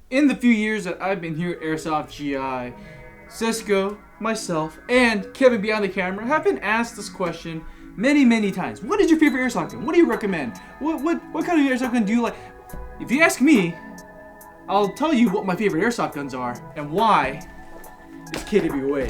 In the few years that I've been here at Airsoft GI, Cisco, myself, and Kevin behind the camera have been asked this question many times. What is your favorite airsoft gun? What do you recommend? What kind of airsoft gun do you like? If you ask me, I'll tell you what my favorite airsoft guns are and why it's KWA.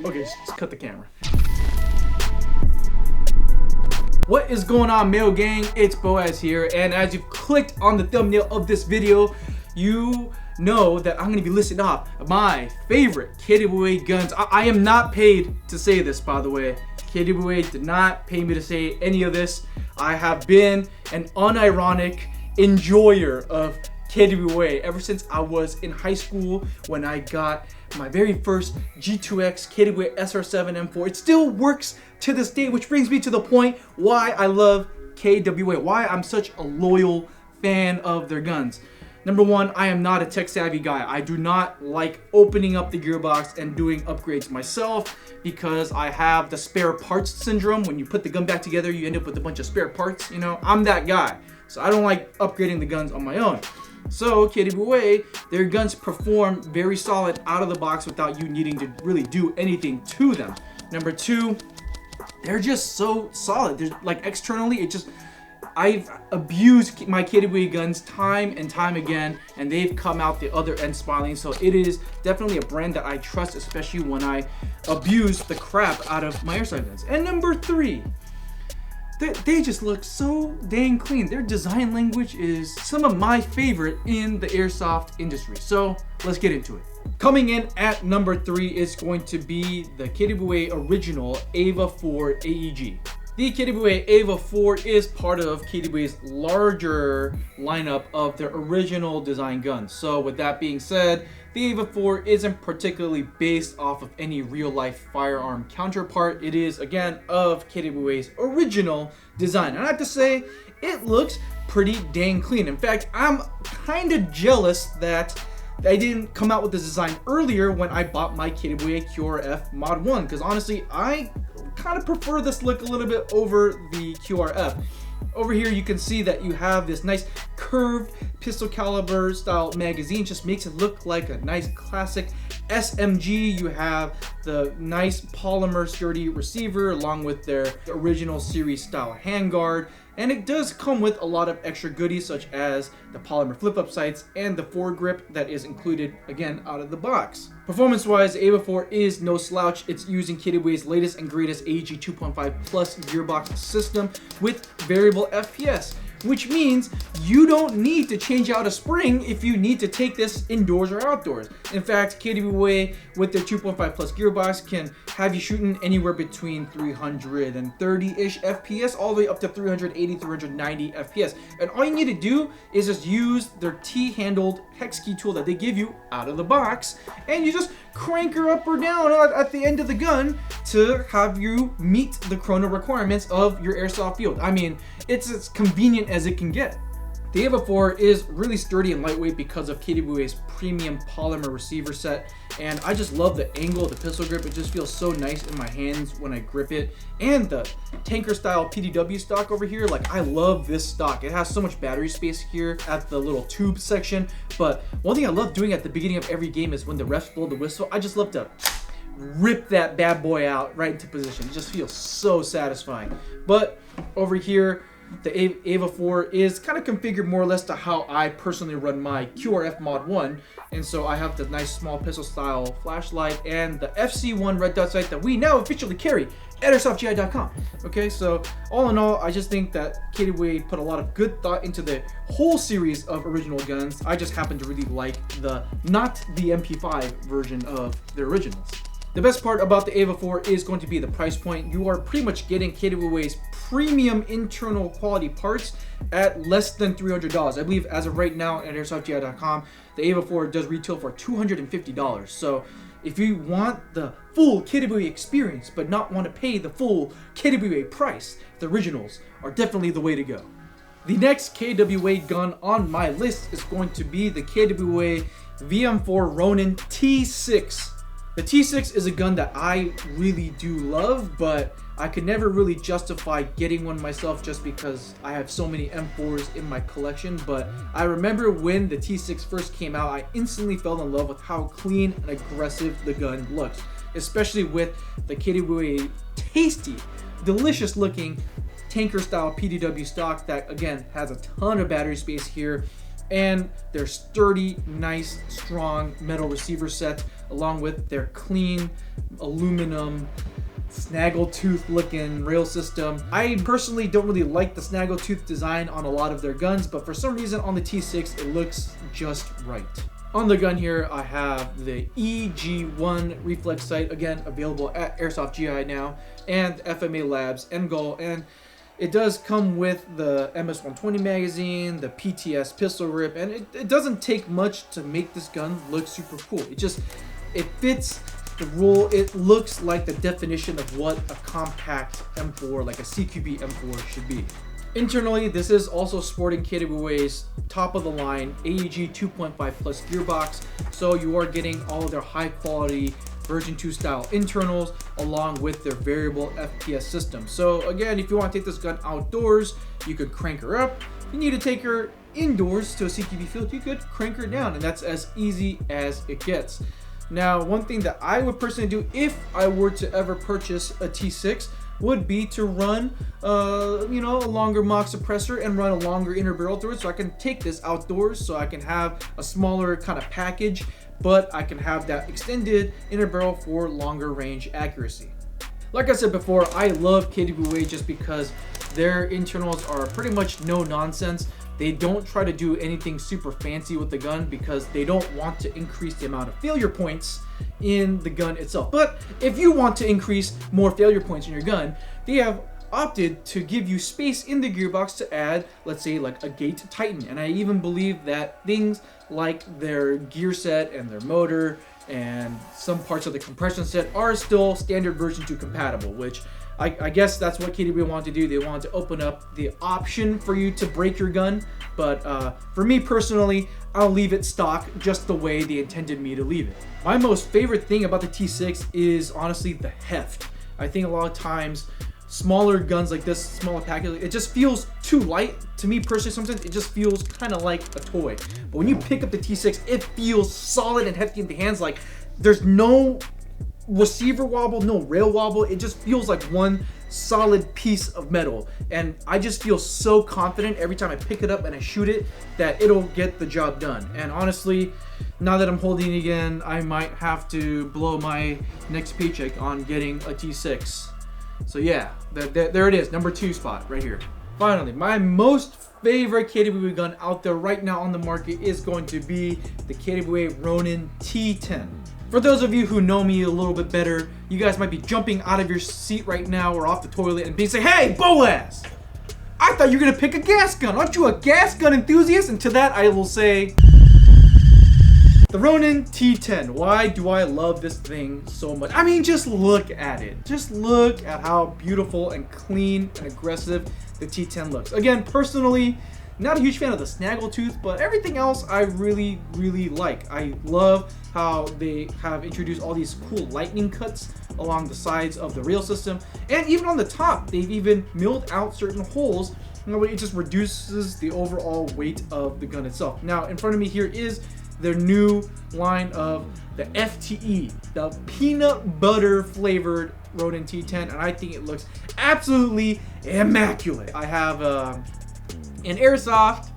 Okay, just cut the camera. What is going on, Mail Gang? It's Boaz here, and as you've clicked on the thumbnail of this video, you know that I'm going to be listing off my favorite KWA guns. I am not paid to say this, by the way. KWA did not pay me to say any of this. I have been an unironic enjoyer of KWA ever since I was in high school when I got my very first G2X KWA SR7 M4. It still works to this day, which brings me to the point why I love KWA, why I'm such a loyal fan of their guns. Number one, I am not a tech savvy guy. I do not like opening up the gearbox and doing upgrades myself because I have the spare parts syndrome. When you put the gun back together, you end up with a bunch of spare parts. You know, I'm that guy. So I don't like upgrading the guns on my own. So KWA, their guns perform very solid out of the box without you needing to really do anything to them. Number two, they're just so solid. There's like externally, I've abused my KWA guns time and time again, and they've come out the other end smiling. So it is definitely a brand that I trust, especially when I abuse the crap out of my airsoft guns. And number three, they just look so dang clean. Their design language is some of my favorite in the airsoft industry. So let's get into it. Coming in at number three is going to be the KWA original Ava 4 AEG. The KWA Ava 4 is part of KWA's larger lineup of their original design guns. So with that being said, the Ava 4 isn't particularly based off of any real-life firearm counterpart. It is, again, of KWA's original design. And I have to say, it looks pretty dang clean. In fact, I'm kind of jealous that I didn't come out with this design earlier when I bought my KWA QRF Mod 1, because honestly, I kind of prefer this look a little bit over the QRF. Over here you can see that you have this nice curved pistol caliber style magazine. Just makes it look like a nice classic SMG. You have the nice polymer sturdy receiver along with their original series style handguard. And it does come with a lot of extra goodies such as the polymer flip-up sights and the foregrip that is included again out of the box. Performance-wise, the Ava 4 is no slouch. It's using KWA's latest and greatest AEG 2.5 Plus gearbox system with variable FPS, which means you don't need to change out a spring if you need to take this indoors or outdoors. In fact, KWA with their 2.5 Plus gearbox can have you shooting anywhere between 330-ish FPS all the way up to 380, 390 FPS. And all you need to do is just use their T-handled hex key tool that they give you out of the box, and you just crank her up or down at the end of the gun to have you meet the chrono requirements of your airsoft field. I mean, it's as convenient as it can get. The Ava 4 is really sturdy and lightweight because of KWA's premium polymer receiver set, and I just love the angle of the pistol grip. It just feels so nice in my hands when I grip it. And the tanker style PDW stock over here, like I love this stock. It has so much battery space here at the little tube section, but one thing I love doing at the beginning of every game is when the refs blow the whistle, I just love to rip that bad boy out right into position. It just feels so satisfying. But over here, the Ava 4 is kind of configured more or less to how I personally run my QRF Mod 1. And so I have the nice small pistol style flashlight and the FC1 red dot sight that we now officially carry at airsoftgi.com. Okay, so all in all, I just think that KWA put a lot of good thought into the whole series of original guns. I just happen to really like not the MP5 version of the originals. The best part about the Ava 4 is going to be the price point. You are pretty much getting KWA's premium internal quality parts at less than $300. I believe as of right now at airsoftgi.com, the Ava 4 does retail for $250. So if you want the full KWA experience but not want to pay the full KWA price, the originals are definitely the way to go. The next KWA gun on my list is going to be the KWA VM4 Ronin T6. The T6 is a gun that I really do love, but I could never really justify getting one myself just because I have so many M4s in my collection. But I remember when the T6 first came out, I instantly fell in love with how clean and aggressive the gun looks, especially with the KWA tasty, delicious looking tanker style PDW stock that again has a ton of battery space here, and their sturdy, nice, strong metal receiver set, along with their clean aluminum snaggletooth looking rail system. I personally don't really like the snaggletooth design on a lot of their guns, but for some reason on the T6 it looks just right. On the gun here, I have the EG1 reflex sight, again available at Airsoft GI now, and FMA Labs end goal, and it does come with the MS-120 magazine, the PTS pistol grip, and it doesn't take much to make this gun look super cool. It fits the role. It looks like the definition of what a compact M4, like a CQB M4 should be. Internally, this is also sporting KWA's top of the line AEG 2.5 plus gearbox, so you are getting all of their high quality version 2 style internals along with their variable FPS system. So again, if you want to take this gun outdoors, you could crank her up. If you need to take her indoors to a CQB field, you could crank her down, and that's as easy as it gets. Now, one thing that I would personally do if I were to ever purchase a T6 would be to run a longer mock suppressor and run a longer inner barrel through it, so I can take this outdoors, so I can have a smaller kind of package, but I can have that extended inner barrel for longer range accuracy. Like I said before, I love KWA just because their internals are pretty much no nonsense. They don't try to do anything super fancy with the gun because they don't want to increase the amount of failure points in the gun itself. But if you want to increase more failure points in your gun, they have opted to give you space in the gearbox to add, let's say, like a gate tighten. And I even believe that things like their gear set and their motor and some parts of the compression set are still standard version 2 compatible, which I guess that's what KWA wanted to do. They wanted to open up the option for you to break your gun, but for me personally, I'll leave it stock just the way they intended me to leave it. My most favorite thing about the T6 is honestly the heft. I think a lot of times smaller guns like this, smaller package, it just feels too light. To me personally, sometimes it just feels kind of like a toy. But when you pick up the T6, it feels solid and hefty in the hands. Like there's no receiver wobble, no rail wobble. It just feels like one solid piece of metal, and I just feel so confident every time I pick it up and I shoot it that it'll get the job done. And honestly, now that I'm holding it again, I might have to blow my next paycheck on getting a T6. So yeah, there it is, number 2 spot right here. Finally, my most favorite KWA gun out there right now on the market is going to be the KWA Ronin T10. For those of you who know me a little bit better, you guys might be jumping out of your seat right now or off the toilet and be saying, "Hey, Boaz! I thought you were gonna pick a gas gun. Aren't you a gas gun enthusiast?" And to that, I will say, the Ronin T10. Why do I love this thing so much? I mean, just look at it. Just look at how beautiful and clean and aggressive the T10 looks. Again, personally, not a huge fan of the snaggletooth, but everything else I really, really like. I love how they have introduced all these cool lightning cuts along the sides of the rail system, and even on the top, they've even milled out certain holes. It just reduces the overall weight of the gun itself. Now, in front of me here is their new line of the FTE, the peanut butter flavored Ronin T10, and I think it looks absolutely immaculate. I have an Airsoft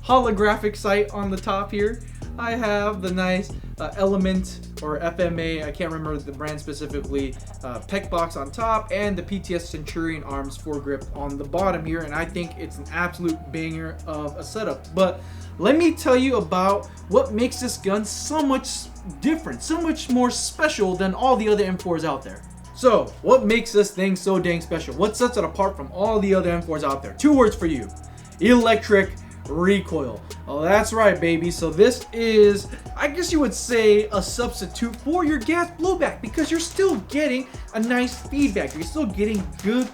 holographic sight on the top here. I have the nice Element or FMA, I can't remember the brand specifically, PEC box on top, and the PTS Centurion Arms foregrip on the bottom here, and I think it's an absolute banger of a setup. But let me tell you about what makes this gun so much different, so much more special than all the other M4s out there. So, what makes this thing so dang special? What sets it apart from all the other M4s out there? 2 words for you: electric recoil. Oh, that's right, baby. So this is, I guess you would say, a substitute for your gas blowback, because you're still getting a nice feedback. You're still getting good,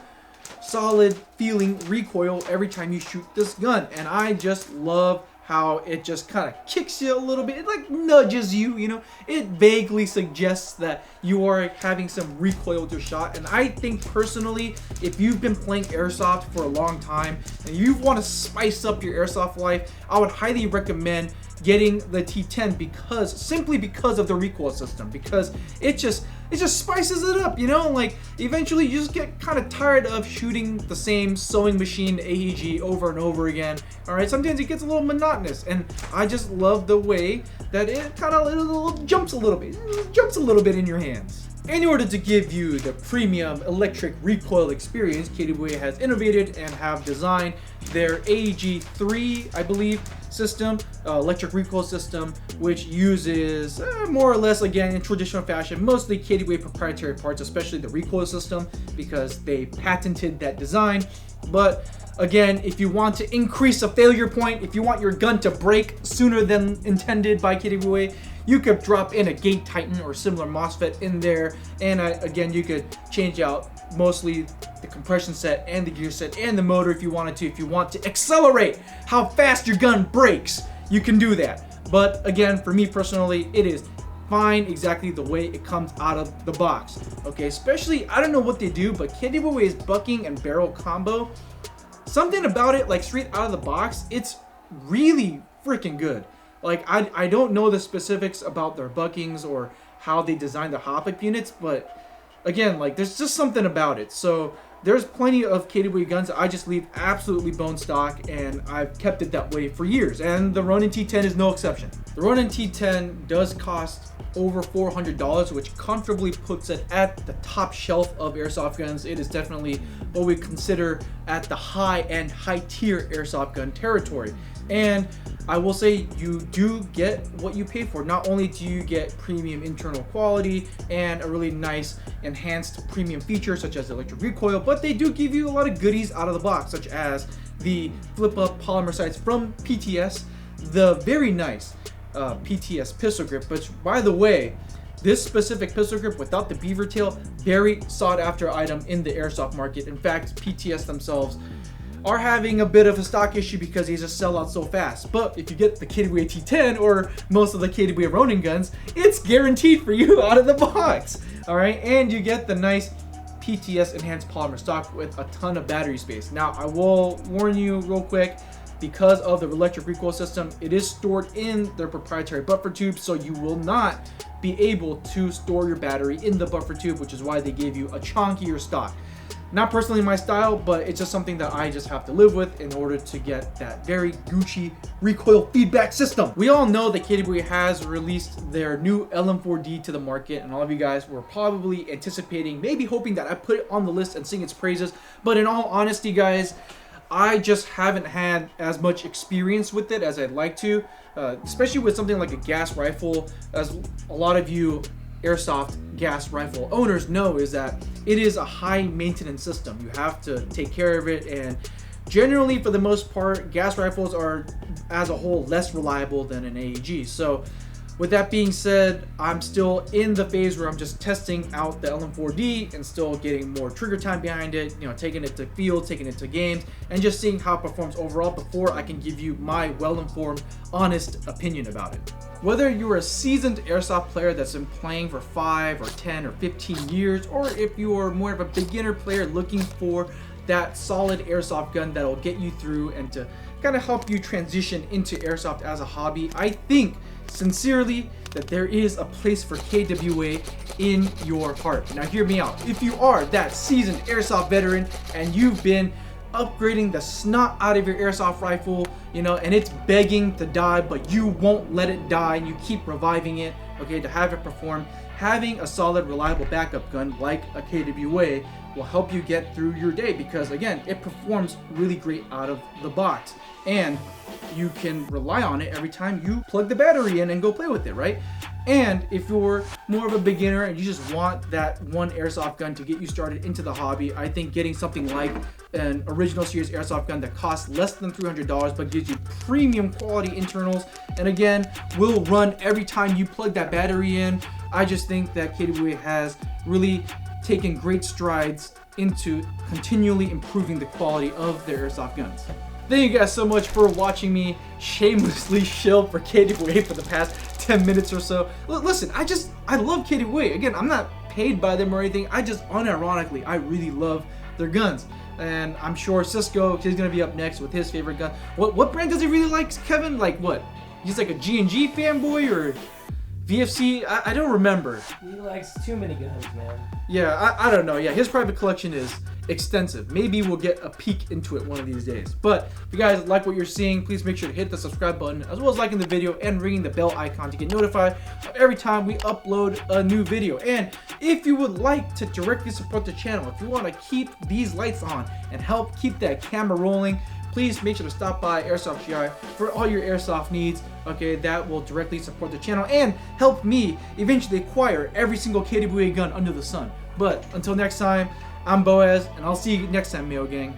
solid feeling recoil every time you shoot this gun. And I just love how it just kind of kicks you a little bit. It like nudges you, you know. It vaguely suggests that you are having some recoil with your shot. And I think personally, if you've been playing Airsoft for a long time and you want to spice up your Airsoft life, I would highly recommend getting the T10 simply because of the recoil system, because it just spices it up, you know. Like eventually you just get kind of tired of shooting the same sewing machine AEG over and over again. All right, sometimes it gets a little monotonous, and I just love the way that it kind of jumps a little bit in your hands. In order to give you the premium electric recoil experience, KWA has innovated and have designed their AEG3, I believe, system, electric recoil system, which uses more or less, again, in traditional fashion, mostly KWA proprietary parts, especially the recoil system, because they patented that design. But again, if you want to increase a failure point, if you want your gun to break sooner than intended by KWA, you could drop in a Gate Titan or similar MOSFET in there, and again, you could change out mostly the compression set and the gear set and the motor if you wanted to. If you want to accelerate how fast your gun breaks, you can do that. But again, for me personally, it is fine exactly the way it comes out of the box. Okay, especially, I don't know what they do, but KWA's bucking and barrel combo, something about it, like straight out of the box, it's really freaking good. Like, I don't know the specifics about their buckings or how they design the hop-up units, but again, like, there's just something about it. So there's plenty of KWA guns that I just leave absolutely bone stock, and I've kept it that way for years, and the Ronin T10 is no exception. The Ronin T10 does cost over $400, which comfortably puts it at the top shelf of airsoft guns. It is definitely what we consider at the high-end, high-tier airsoft gun territory. And I will say, you do get what you pay for. Not only do you get premium internal quality and a really nice enhanced premium feature such as electric recoil, but they do give you a lot of goodies out of the box, such as the flip-up polymer sights from PTS, the very nice PTS pistol grip, which, by the way, this specific pistol grip without the beaver tail, very sought after item in the airsoft market. In fact, PTS themselves are having a bit of a stock issue because they just sell out so fast. But if you get the KWA T10 or most of the KWA Ronin guns, it's guaranteed for you out of the box. All right, and you get the nice PTS enhanced polymer stock with a ton of battery space. Now, I will warn you real quick, because of the electric recoil system, it is stored in their proprietary buffer tube, so you will not be able to store your battery in the buffer tube, which is why they gave you a chunkier stock. Not personally my style, but it's just something that I just have to live with in order to get that very Gucci recoil feedback system. We all know that KWA has released their new LM4D to the market, and all of you guys were probably anticipating, maybe hoping that I put it on the list and sing its praises. But in all honesty, guys, I just haven't had as much experience with it as I'd like to, especially with something like a gas rifle. As a lot of you airsoft gas rifle owners know, is that it is a high maintenance system. You have to take care of it, and generally, for the most part, gas rifles are as a whole less reliable than an AEG. So with that being said, I'm still in the phase where I'm just testing out the LM4D and still getting more trigger time behind it, you know, taking it to field, taking it to games, and just seeing how it performs overall before I can give you my well-informed, honest opinion about it. Whether you're a seasoned airsoft player that's been playing for 5 or 10 or 15 years, or if you are more of a beginner player looking for that solid airsoft gun that'll get you through and to kind of help you transition into airsoft as a hobby, I think sincerely that there is a place for KWA in your heart. Now hear me out. If you are that seasoned airsoft veteran and you've been upgrading the snot out of your airsoft rifle, you know, and it's begging to die, but you won't let it die and you keep reviving it, okay, to have it perform, having a solid, reliable backup gun like a KWA will help you get through your day, because again, it performs really great out of the box, and you can rely on it every time you plug the battery in and go play with it, right? And if you're more of a beginner and you just want that one airsoft gun to get you started into the hobby, I think getting something like an original series airsoft gun that costs less than $300 but gives you premium quality internals, and again will run every time you plug that battery in, I just think that KWA has really taken great strides into continually improving the quality of their airsoft guns. Thank you guys so much for watching me shamelessly shill for KDWA for the past 10 minutes or so. Listen, I love KDWA. Again, I'm not paid by them or anything. I just unironically, I really love their guns. And I'm sure Cisco, he's gonna be up next with his favorite gun. What brand does he really like, Kevin? Like what? He's like a G&G fanboy or VFC? I don't remember. He likes too many guns, man. Yeah, I don't know. Yeah, his private collection is extensive. Maybe we'll get a peek into it one of these days. But if you guys like what you're seeing, please make sure to hit the subscribe button as well as liking the video and ringing the bell icon to get notified every time we upload a new video. And if you would like to directly support the channel, if you want to keep these lights on and help keep that camera rolling, please make sure to stop by Airsoft GI for all your airsoft needs. Okay, that will directly support the channel and help me eventually acquire every single KDWA gun under the sun. But until next time, I'm Boaz, and I'll see you next time, Mail Gang.